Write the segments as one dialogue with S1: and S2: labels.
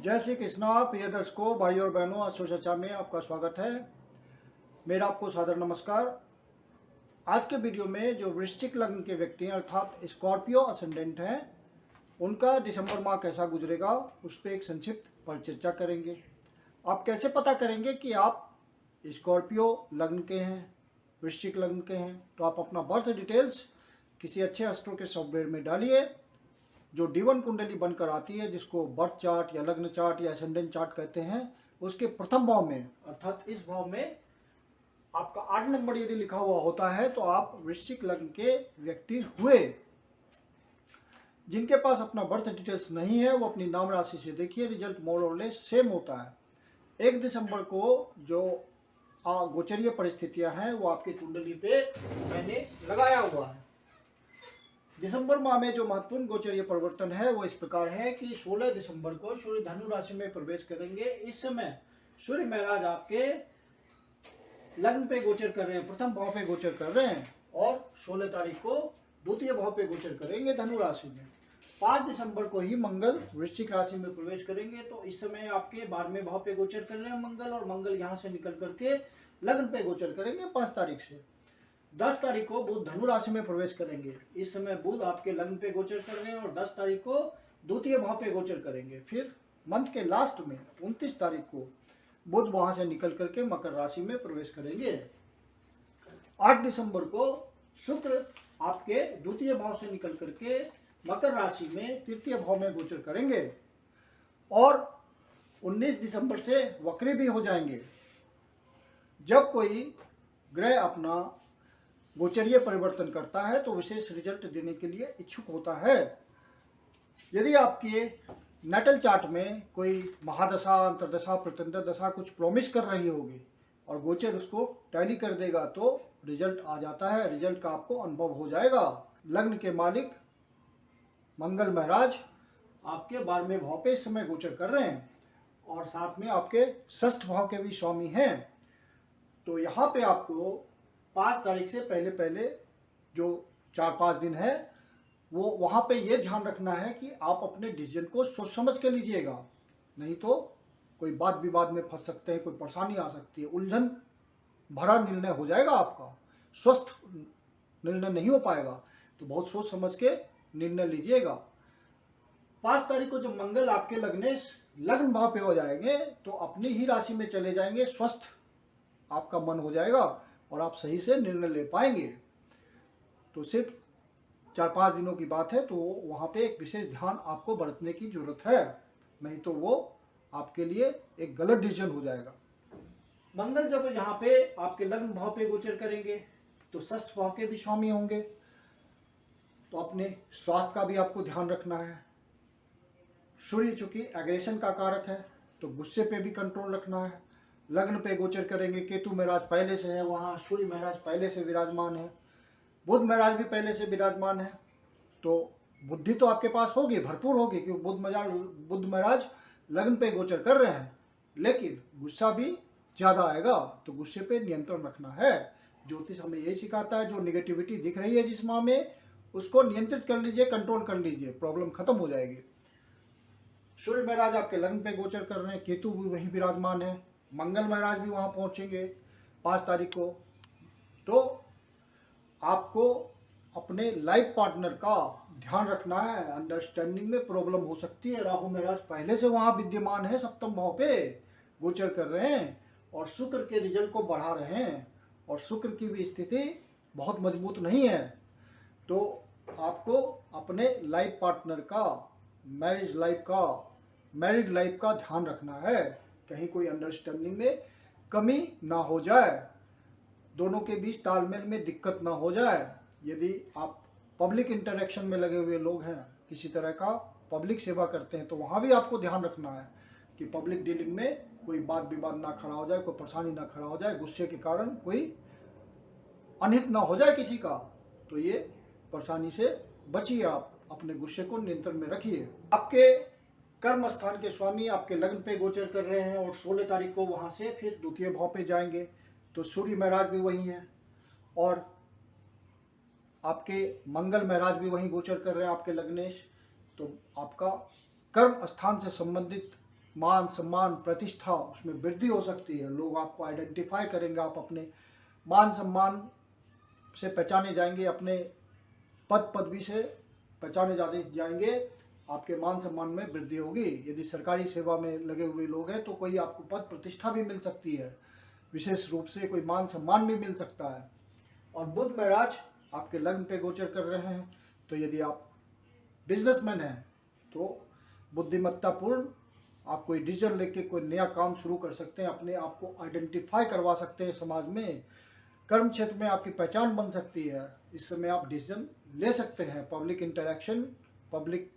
S1: जय श्री कृष्णा। प्रिय दर्शकों, भाई और बहनों, आज चर्चा में आपका स्वागत है। मेरा आपको सादर नमस्कार। आज के वीडियो में जो वृश्चिक लग्न के व्यक्ति हैं अर्थात स्कॉर्पियो असेंडेंट हैं, उनका दिसंबर माह कैसा गुजरेगा उस पर एक संक्षिप्त परिचर्चा करेंगे। आप कैसे पता करेंगे कि आप स्कॉर्पियो लग्न के हैं, वृश्चिक लग्न के हैं? तो आप अपना बर्थ डिटेल्स किसी अच्छे एस्ट्रो के सॉफ्टवेयर में डालिए। जो D1 कुंडली बनकर आती है, जिसको बर्थ चार्ट या लग्न चार्ट या असेंडेंट चार्ट कहते हैं, उसके प्रथम भाव में अर्थात इस भाव में आपका 8 नंबर यदि लिखा हुआ होता है तो आप वृश्चिक लग्न के व्यक्ति हुए। जिनके पास अपना बर्थ डिटेल्स नहीं है वो अपनी नाम राशि से देखिए, रिजल्ट मोर और लेस सेम होता है। 1 दिसंबर को जो गोचरीय परिस्थितियां हैं वो आपकी कुंडली पे मैंने लगाया हुआ है। दिसंबर माह में जो महत्वपूर्ण गोचरीय परिवर्तन है वो इस प्रकार है कि 16 दिसंबर को सूर्य धनु राशि में प्रवेश करेंगे। इस समय सूर्य महाराज आपके लग्न पे गोचर कर रहे हैं, प्रथम भाव पे गोचर कर रहे हैं, और 16 तारीख को द्वितीय भाव पे गोचर करेंगे धनु राशि में। 5 दिसंबर को ही मंगल वृश्चिक राशि में प्रवेश करेंगे। तो इस समय आपके 12वें भाव पे गोचर कर रहे हैं मंगल, और मंगल यहाँ से निकल करके लग्न पे गोचर करेंगे 5 तारीख से। 10 तारीख को बुध धनु राशि में प्रवेश करेंगे। इस समय बुध आपके लग्न पे गोचर कर रहे हैं, और 10 तारीख को द्वितीय भाव पे गोचर करेंगे। फिर मंथ के लास्ट में 29 तारीख को बुध वहां से निकल करके मकर राशि में प्रवेश करेंगे। 8 दिसंबर को शुक्र आपके द्वितीय भाव से निकल करके मकर राशि में तृतीय भाव में गोचर करेंगे, और 19 दिसंबर से वक्री भी हो जाएंगे। जब कोई ग्रह अपना गोचरीय परिवर्तन करता है तो विशेष रिजल्ट देने के लिए इच्छुक होता है। यदि आपके नेटल चार्ट में कोई महादशा, अंतरदशा, प्रत्यंतर दशा कुछ प्रॉमिस कर रही होगी और गोचर उसको टैली कर देगा तो रिजल्ट आ जाता है, रिजल्ट का आपको अनुभव हो जाएगा। लग्न के मालिक मंगल महाराज आपके 12वें भाव पे इस समय गोचर कर रहे हैं, और साथ में आपके 6th भाव के भी स्वामी हैं। तो यहाँ पे आपको 5 तारीख से पहले जो 4-5 दिन है वो वहाँ पे ये ध्यान रखना है कि आप अपने डिसीजन को सोच समझ के लीजिएगा, नहीं तो कोई बात विवाद में फंस सकते हैं, कोई परेशानी आ सकती है, उलझन भरा निर्णय हो जाएगा आपका, स्वस्थ निर्णय नहीं हो पाएगा। तो बहुत सोच समझ के निर्णय लीजिएगा। 5 तारीख को जब मंगल आपके लग्न भाव पे हो जाएंगे तो अपनी ही राशि में चले जाएंगे, स्वस्थ आपका मन हो जाएगा और आप सही से निर्णय ले पाएंगे। तो सिर्फ 4-5 दिनों की बात है, तो वहाँ पे एक विशेष ध्यान आपको बरतने की जरूरत है, नहीं तो वो आपके लिए एक गलत डिसीजन हो जाएगा। मंगल जब यहाँ पे आपके लग्न भाव पे गोचर करेंगे तो 6th भाव के भी स्वामी होंगे, तो अपने स्वास्थ्य का भी आपको ध्यान रखना है। सूर्य चूंकि एग्रेशन का कारक है तो गुस्से पे भी कंट्रोल रखना है। लग्न पे गोचर करेंगे, केतु महाराज पहले से है वहाँ, सूर्य महाराज पहले से विराजमान है, बुध महाराज भी पहले से विराजमान है। तो बुद्धि तो आपके पास होगी, भरपूर होगी, क्योंकि बुध महाराज लग्न पे गोचर कर रहे हैं, लेकिन गुस्सा भी ज़्यादा आएगा, तो गुस्से पे नियंत्रण रखना है। ज्योतिष हमें यही सिखाता है, जो निगेटिविटी दिख रही है जिस माह में उसको नियंत्रित कर लीजिए, कंट्रोल कर लीजिए, प्रॉब्लम खत्म हो जाएगी। सूर्य महाराज आपके लग्न पे गोचर कर रहे हैं, केतु भी वहीं विराजमान है, मंगल महाराज भी वहाँ पहुँचेंगे 5 तारीख को। तो आपको अपने लाइफ पार्टनर का ध्यान रखना है, अंडरस्टैंडिंग में प्रॉब्लम हो सकती है। राहु महाराज पहले से वहाँ विद्यमान है, 7th भाव पे गोचर कर रहे हैं और शुक्र के रिजल्ट को बढ़ा रहे हैं, और शुक्र की भी स्थिति बहुत मजबूत नहीं है। तो आपको अपने लाइफ पार्टनर का, मैरिड लाइफ का ध्यान रखना है, कहीं कोई अंडरस्टैंडिंग में कमी ना हो जाए, दोनों के बीच तालमेल में दिक्कत ना हो जाए। यदि आप पब्लिक इंटरेक्शन में लगे हुए लोग हैं, किसी तरह का पब्लिक सेवा करते हैं, तो वहाँ भी आपको ध्यान रखना है कि पब्लिक डीलिंग में कोई बात विवाद ना खड़ा हो जाए, कोई परेशानी ना खड़ा हो जाए, गुस्से के कारण कोई अनहित ना हो जाए किसी का। तो ये परेशानी से बचिए, आप अपने गुस्से को नियंत्रण में रखिए। आपके कर्म स्थान के स्वामी आपके लग्न पे गोचर कर रहे हैं, और 16 तारीख को वहाँ से फिर द्वितीय भाव पे जाएंगे, तो सूर्य महाराज भी वही हैं, और आपके मंगल महाराज भी वहीं गोचर कर रहे हैं आपके लग्नेश। तो आपका कर्म स्थान से संबंधित मान सम्मान प्रतिष्ठा उसमें वृद्धि हो सकती है। लोग आपको आइडेंटिफाई करेंगे, आप अपने मान सम्मान से पहचाने जाएंगे, अपने पद पदवी से पहचाने जाएंगे, आपके मान सम्मान में वृद्धि होगी। यदि सरकारी सेवा में लगे हुए लोग हैं तो कोई आपको पद प्रतिष्ठा भी मिल सकती है, विशेष रूप से कोई मान सम्मान भी मिल सकता है। और बुध महाराज आपके लग्न पे गोचर कर रहे हैं, तो यदि आप बिजनेसमैन हैं तो बुद्धिमत्तापूर्ण आप कोई डिसीजन लेके कोई नया काम शुरू कर सकते हैं, अपने आप को आइडेंटिफाई करवा सकते हैं समाज में, कर्म क्षेत्र में आपकी पहचान बन सकती है। इस समय आप डिसीजन ले सकते हैं, पब्लिक इंटरेक्शन, पब्लिक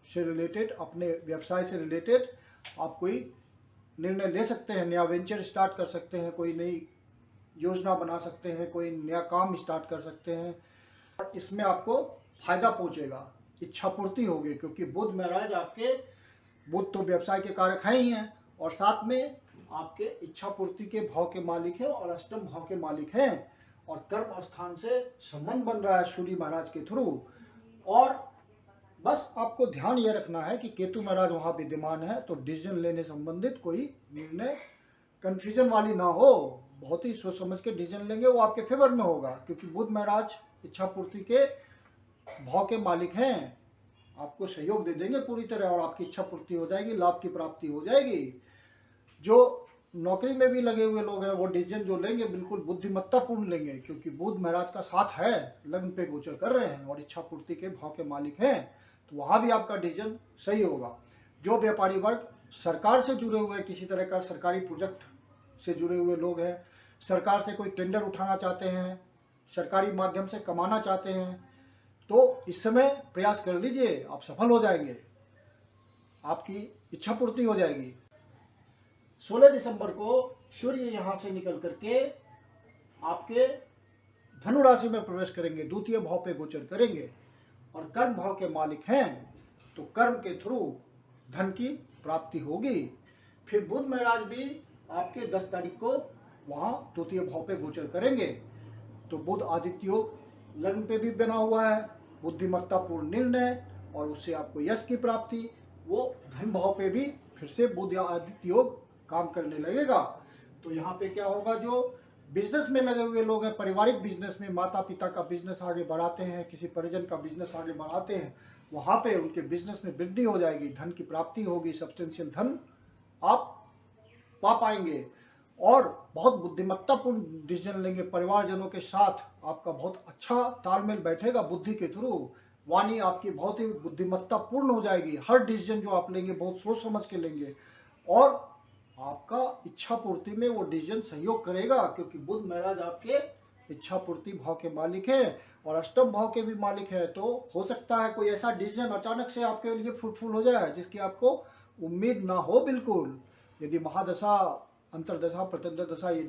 S1: से रिलेटेड, अपने व्यवसाय से रिलेटेड आप कोई निर्णय ले सकते हैं, नया वेंचर स्टार्ट कर सकते हैं, कोई नई योजना बना सकते हैं, कोई नया काम स्टार्ट कर सकते हैं। इसमें आपको फायदा पहुंचेगा, इच्छा पूर्ति होगी, क्योंकि बुध महाराज आपके, बुध तो व्यवसाय के कारक हैं ही हैं और साथ में आपके इच्छा पूर्ति के भाव के मालिक हैं और अष्टम भाव के मालिक हैं, और कर्म स्थान से संबंध बन रहा है सूर्य महाराज के थ्रू। और बस आपको ध्यान ये रखना है कि केतु महाराज वहाँ विद्यमान है, तो डिसीजन लेने संबंधित कोई निर्णय कन्फ्यूजन वाली ना हो, बहुत ही सोच समझ के डिसीजन लेंगे, वो आपके फेवर में होगा, क्योंकि बुध महाराज इच्छा पूर्ति के भाव के मालिक हैं, आपको सहयोग दे देंगे पूरी तरह और आपकी इच्छा पूर्ति हो जाएगी, लाभ की प्राप्ति हो जाएगी। जो नौकरी में भी लगे हुए लोग हैं वो डिसीजन जो लेंगे बिल्कुल बुद्धिमत्तापूर्ण लेंगे, क्योंकि बुध महाराज का साथ है, लग्न पे गोचर कर रहे हैं और इच्छा पूर्ति के भाव के मालिक हैं, तो वहाँ भी आपका डिसीजन सही होगा। जो व्यापारी वर्ग सरकार से जुड़े हुए हैं, किसी तरह का सरकारी प्रोजेक्ट से जुड़े हुए लोग हैं, सरकार से कोई टेंडर उठाना चाहते हैं, सरकारी माध्यम से कमाना चाहते हैं, तो इस समय प्रयास कर लीजिए, आप सफल हो जाएंगे, आपकी इच्छा पूर्ति हो जाएगी। 16 दिसंबर को सूर्य यहाँ से निकल करके आपके धनु राशि में प्रवेश करेंगे, द्वितीय भाव पे गोचर करेंगे और कर्म भाव के मालिक हैं, तो कर्म के थ्रू धन की प्राप्ति होगी। फिर बुध महाराज भी आपके 10 तारीख को वहाँ द्वितीय भाव पे गोचर करेंगे, तो बुध आदित्य योग लग्न पे भी बना हुआ है, बुद्धिमत्तापूर्ण निर्णय और उससे आपको यश की प्राप्ति, वो धन भाव पे भी फिर से बुध या आदित्य योग काम करने लगेगा। तो यहाँ पे क्या होगा, जो बिजनेस में लगे हुए लोग हैं, पारिवारिक बिजनेस में माता पिता का बिजनेस आगे बढ़ाते हैं, किसी परिजन का बिजनेस आगे बढ़ाते हैं, वहाँ पे उनके बिजनेस में वृद्धि हो जाएगी, धन की प्राप्ति होगी, सब्सटेंशियल धन आप पा पाएंगे और बहुत बुद्धिमत्तापूर्ण डिसीजन लेंगे। परिवारजनों के साथ आपका बहुत अच्छा तालमेल बैठेगा, बुद्धि के थ्रू वाणी आपकी बहुत ही बुद्धिमत्तापूर्ण हो जाएगी, हर डिसीजन जो आप लेंगे बहुत सोच समझ के लेंगे और आपका इच्छा पूर्ति में वो डिसीजन सहयोग करेगा, क्योंकि बुध महाराज आपके इच्छा पूर्ति भाव के मालिक हैं और अष्टम भाव के भी मालिक हैं। तो हो सकता है कोई ऐसा डिसीजन अचानक से आपके लिए फ्रूटफुल हो जाए जिसकी आपको उम्मीद ना हो बिल्कुल। यदि महादशा, अंतरदशा, प्रत्यंतर दशा ये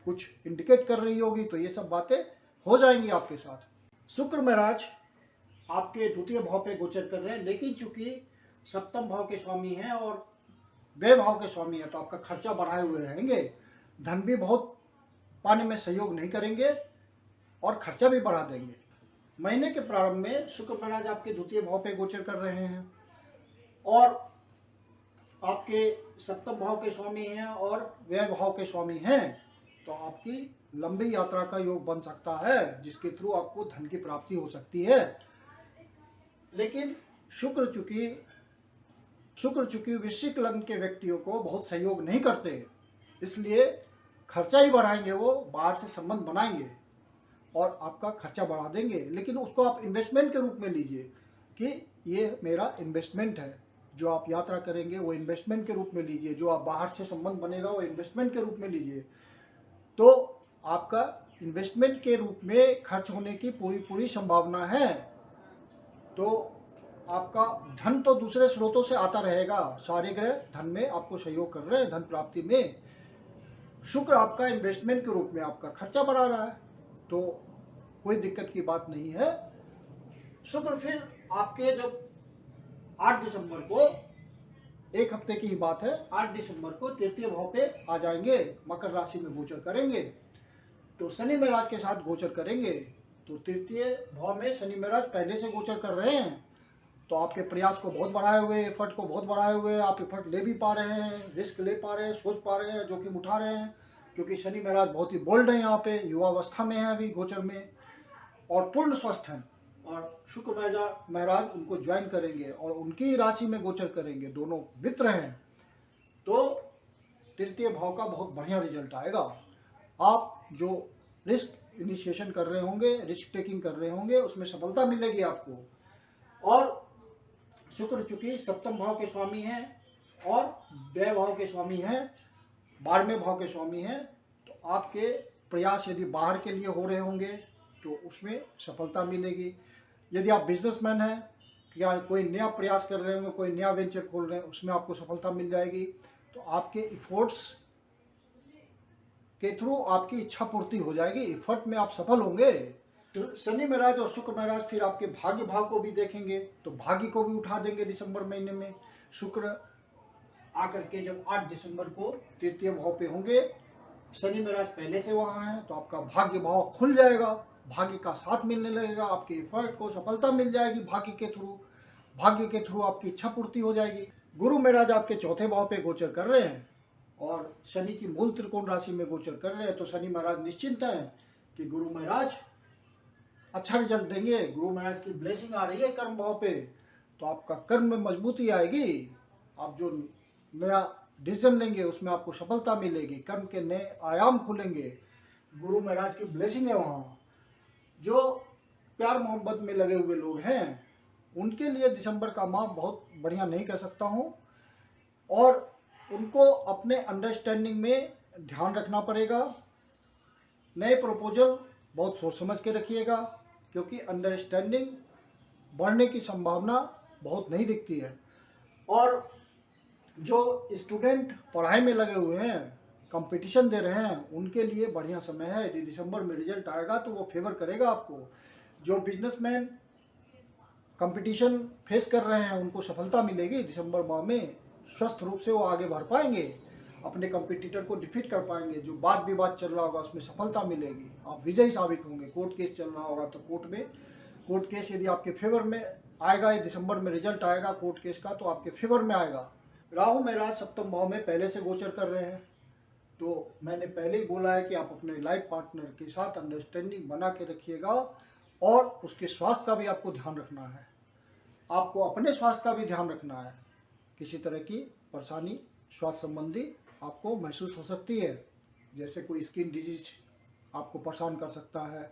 S1: कुछ इंडिकेट कर रही होगी तो ये सब बातें हो जाएंगी आपके साथ। शुक्र महाराज आपके द्वितीय भाव पे गोचर कर रहे हैं, लेकिन चूंकि सप्तम भाव के स्वामी हैं और व्यय भाव के स्वामी हैं, तो आपका खर्चा बढ़ाए हुए रहेंगे, धन भी बहुत पाने में सहयोग नहीं करेंगे और खर्चा भी बढ़ा देंगे। महीने के प्रारंभ में शुक्र महाराज आपके द्वितीय भाव पे गोचर कर रहे हैं और आपके सप्तम भाव के स्वामी हैं और व्यय भाव के स्वामी हैं, तो आपकी लंबी यात्रा का योग बन सकता है, जिसके थ्रू आपको धन की प्राप्ति हो सकती है। लेकिन शुक्र चूंकि वृश्चिक लग्न के व्यक्तियों को बहुत सहयोग नहीं करते, इसलिए खर्चा ही बढ़ाएंगे, वो बाहर से संबंध बनाएंगे और आपका खर्चा बढ़ा देंगे। लेकिन उसको आप इन्वेस्टमेंट के रूप में लीजिए कि ये मेरा इन्वेस्टमेंट है, जो आप यात्रा करेंगे वो इन्वेस्टमेंट के रूप में लीजिए, जो आप बाहर से संबंध बनेगा वो इन्वेस्टमेंट के रूप में लीजिए। तो आपका इन्वेस्टमेंट के रूप में खर्च होने की पूरी संभावना है। तो आपका धन तो दूसरे स्रोतों से आता रहेगा, सारे ग्रह धन में आपको सहयोग कर रहे हैं, धन प्राप्ति में। शुक्र आपका इन्वेस्टमेंट के रूप में आपका खर्चा बढ़ा रहा है, तो कोई दिक्कत की बात नहीं है। शुक्र फिर आपके जब 8 दिसंबर को, एक हफ्ते की ही बात है, 8 दिसंबर को तृतीय भाव पे आ जाएंगे, मकर राशि में गोचर करेंगे, तो शनि महाराज के साथ गोचर करेंगे। तो तृतीय भाव में शनि महाराज पहले से गोचर कर रहे हैं तो आपके प्रयास को बहुत बढ़ाए हुए, एफर्ट को बहुत बढ़ाए हुए, आप एफर्ट ले भी पा रहे हैं, रिस्क ले पा रहे हैं, सोच पा रहे हैं, जोखिम उठा रहे हैं, क्योंकि शनि महाराज बहुत ही बोल्ड है, यहाँ पे युवावस्था में है अभी गोचर में, और पूर्ण स्वस्थ हैं। और शुक्र महाराज उनको ज्वाइन करेंगे और उनकी राशि में गोचर करेंगे, दोनों मित्र हैं, तो तृतीय भाव का बहुत बढ़िया रिजल्ट आएगा। आप जो रिस्क इनिशिएशन कर रहे होंगे, रिस्क टेकिंग कर रहे होंगे, उसमें सफलता मिलेगी आपको। और शुक्र चूंकि सप्तम भाव के स्वामी हैं और व्यय भाव के स्वामी हैं, 12वें भाव के स्वामी हैं, तो आपके प्रयास यदि बाहर के लिए हो रहे होंगे तो उसमें सफलता मिलेगी। यदि आप बिजनेसमैन हैं या कोई नया प्रयास कर रहे होंगे, कोई नया वेंचर खोल रहे हैं, उसमें आपको सफलता मिल जाएगी। तो आपके इफोर्ट्स के थ्रू आपकी इच्छा पूर्ति हो जाएगी, एफर्ट में आप सफल होंगे। शनि महाराज और शुक्र महाराज फिर आपके भाग्य भाव को भी देखेंगे, तो भाग्य को भी उठा देंगे दिसंबर महीने में। शुक्र आकर के जब 8 दिसंबर को तृतीय भाव पे होंगे, शनि महाराज पहले से वहां हैं, तो आपका भाग्य भाव खुल जाएगा, भाग्य का साथ मिलने लगेगा, आपके एफर्ट को सफलता मिल जाएगी भाग्य के थ्रू आपकी इच्छा पूर्ति हो जाएगी। गुरु महाराज आपके चौथे भाव पे गोचर कर रहे हैं और शनि की मूल त्रिकोण राशि में गोचर कर रहे हैं, तो शनि महाराज निश्चिंत हैं कि गुरु महाराज अच्छा रिजल्ट देंगे। गुरु महाराज की ब्लेसिंग आ रही है कर्म भाव पे, तो आपका कर्म में मजबूती आएगी। आप जो नया डिसीजन लेंगे उसमें आपको सफलता मिलेगी, कर्म के नए आयाम खुलेंगे। गुरु महाराज की ब्लेसिंग है वहाँ। जो प्यार मोहब्बत में लगे हुए लोग हैं उनके लिए दिसंबर का माह बहुत बढ़िया नहीं कह सकता हूँ, और उनको अपने अंडरस्टैंडिंग में ध्यान रखना पड़ेगा। नए प्रपोजल बहुत सोच समझ के रखिएगा, क्योंकि अंडरस्टैंडिंग बढ़ने की संभावना बहुत नहीं दिखती है। और जो स्टूडेंट पढ़ाई में लगे हुए हैं, कंपटीशन दे रहे हैं, उनके लिए बढ़िया समय है। यदि दिसंबर में रिजल्ट आएगा तो वो फेवर करेगा आपको। जो बिजनेसमैन कंपटीशन फेस कर रहे हैं उनको सफलता मिलेगी दिसंबर माह में, स्वस्थ रूप से वो आगे बढ़ पाएंगे, अपने कंपटीटर को डिफीट कर पाएंगे। जो वाद विवाद चल रहा होगा उसमें सफलता मिलेगी, आप विजयी साबित होंगे। कोर्ट केस चल रहा होगा तो कोर्ट केस यदि आपके फेवर में आएगा, ये दिसंबर में रिजल्ट आएगा कोर्ट केस का, तो आपके फेवर में आएगा। राहु महाराज सप्तम भाव में पहले से गोचर कर रहे हैं, तो मैंने पहले ही बोला है कि आप अपने लाइफ पार्टनर के साथ अंडरस्टैंडिंग बना के रखिएगा, और उसके स्वास्थ्य का भी आपको ध्यान रखना है। आपको अपने स्वास्थ्य का भी ध्यान रखना है। किसी तरह की परेशानी स्वास्थ्य संबंधी आपको महसूस हो सकती है, जैसे कोई स्किन डिजीज आपको परेशान कर सकता है,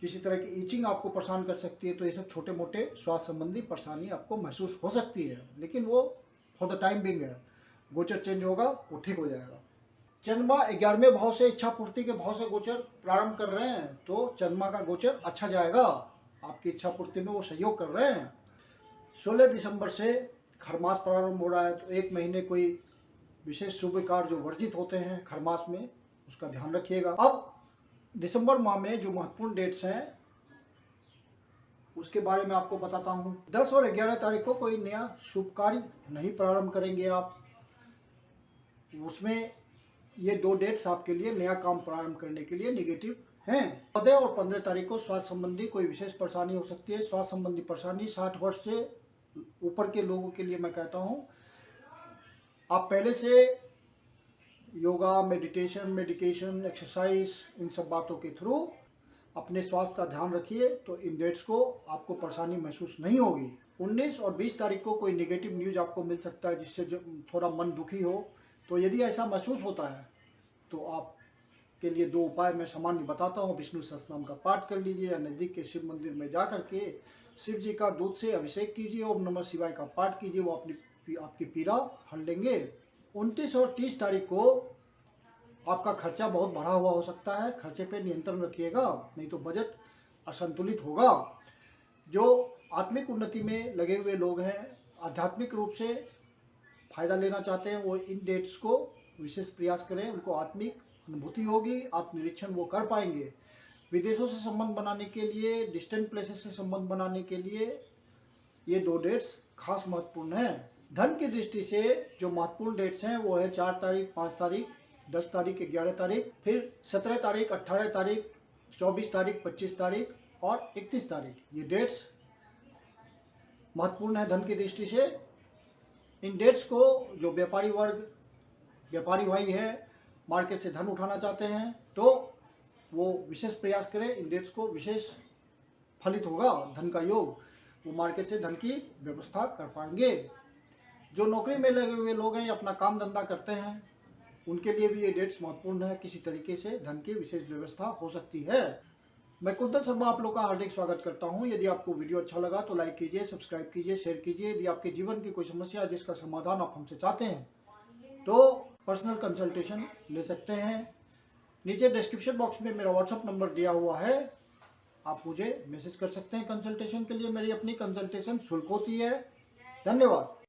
S1: किसी तरह की ईचिंग आपको परेशान कर सकती है। तो ये सब छोटे मोटे स्वास्थ्य संबंधी परेशानी आपको महसूस हो सकती है, लेकिन वो फॉर द टाइम बिंग है। गोचर चेंज होगा, वो ठीक हो जाएगा। चंद्रमा 11वें भाव से इच्छा पूर्ति के भाव से गोचर प्रारंभ कर रहे हैं, तो चंद्रमा का गोचर अच्छा जाएगा, आपकी इच्छा पूर्ति में वो सहयोग कर रहे हैं। 16 दिसंबर से खरमास प्रारंभ हो रहा है, तो एक महीने कोई विशेष शुभ कार्य जो वर्जित होते हैं खरमास में, उसका ध्यान रखिएगा। अब दिसंबर माह में जो महत्वपूर्ण डेट्स हैं उसके बारे में आपको बताता हूँ। 10 और 11 तारीख को कोई नया शुभ कार्य नहीं प्रारंभ करेंगे आप, उसमें ये 2 डेट्स आपके लिए नया काम प्रारंभ करने के लिए नेगेटिव हैं। 14 और 15 तारीख को स्वास्थ्य संबंधी कोई विशेष परेशानी हो सकती है। स्वास्थ्य संबंधी परेशानी 60 वर्ष से ऊपर के लोगों के लिए मैं कहता हूँ, आप पहले से योगा, मेडिकेशन, एक्सरसाइज, इन सब बातों के थ्रू अपने स्वास्थ्य का ध्यान रखिए, तो इन डेट्स को आपको परेशानी महसूस नहीं होगी। 19 और 20 तारीख को कोई नेगेटिव न्यूज आपको मिल सकता है, जिससे जो थोड़ा मन दुखी हो। तो यदि ऐसा महसूस होता है तो आप के लिए 2 उपाय मैं सामान्य बताता हूँ। विष्णु सहस्त्रनाम का पाठ कर लीजिए, या नज़दीक के शिव मंदिर में जा करके शिव जी का दूध से अभिषेक कीजिए, ओम नमः शिवाय का पाठ कीजिए, वो आपकी पीड़ा हल लेंगे। 29 और 30 तारीख को आपका खर्चा बहुत बढ़ा हुआ हो सकता है, खर्चे पे नियंत्रण रखिएगा, नहीं तो बजट असंतुलित होगा। जो आत्मिक उन्नति में लगे हुए लोग हैं, आध्यात्मिक रूप से फायदा लेना चाहते हैं, वो इन डेट्स को विशेष प्रयास करें, उनको आत्मिक अनुभूति होगी, आत्मनिरीक्षण वो कर पाएंगे। विदेशों से संबंध बनाने के लिए, डिस्टेंट प्लेसेस से संबंध बनाने के लिए ये 2 डेट्स खास महत्वपूर्ण हैं। धन की दृष्टि से जो महत्वपूर्ण डेट्स हैं वो है 4 तारीख, 5 तारीख, 10 तारीख, 11 तारीख, फिर 17 तारीख, 18 तारीख, 24 तारीख, 25 तारीख और 31 तारीख। ये डेट्स महत्वपूर्ण है धन की दृष्टि से। इन डेट्स को जो व्यापारी वर्ग, व्यापारी भाई है, मार्केट से धन उठाना चाहते हैं तो वो विशेष प्रयास करें। इन डेट्स को विशेष फलित होगा धन का योग, वो मार्केट से धन की व्यवस्था कर पाएंगे। जो नौकरी में लगे हुए लोग हैं या अपना काम धंधा करते हैं, उनके लिए भी ये डेट्स महत्वपूर्ण है। किसी तरीके से धन की विशेष व्यवस्था हो सकती है। मैं कुंदन शर्मा आप लोग का हार्दिक स्वागत करता हूं। यदि आपको वीडियो अच्छा लगा तो लाइक कीजिए, सब्सक्राइब कीजिए, शेयर कीजिए। यदि आपके जीवन की कोई समस्या है जिसका समाधान आप हमसे चाहते हैं तो पर्सनल कंसल्टेशन ले सकते हैं। नीचे डिस्क्रिप्शन बॉक्स में मेरा व्हाट्सएप नंबर दिया हुआ है, आप मुझे मैसेज कर सकते हैं कंसल्टेशन के लिए। मेरी अपनी कंसल्टेशन शुल्क होती है। धन्यवाद।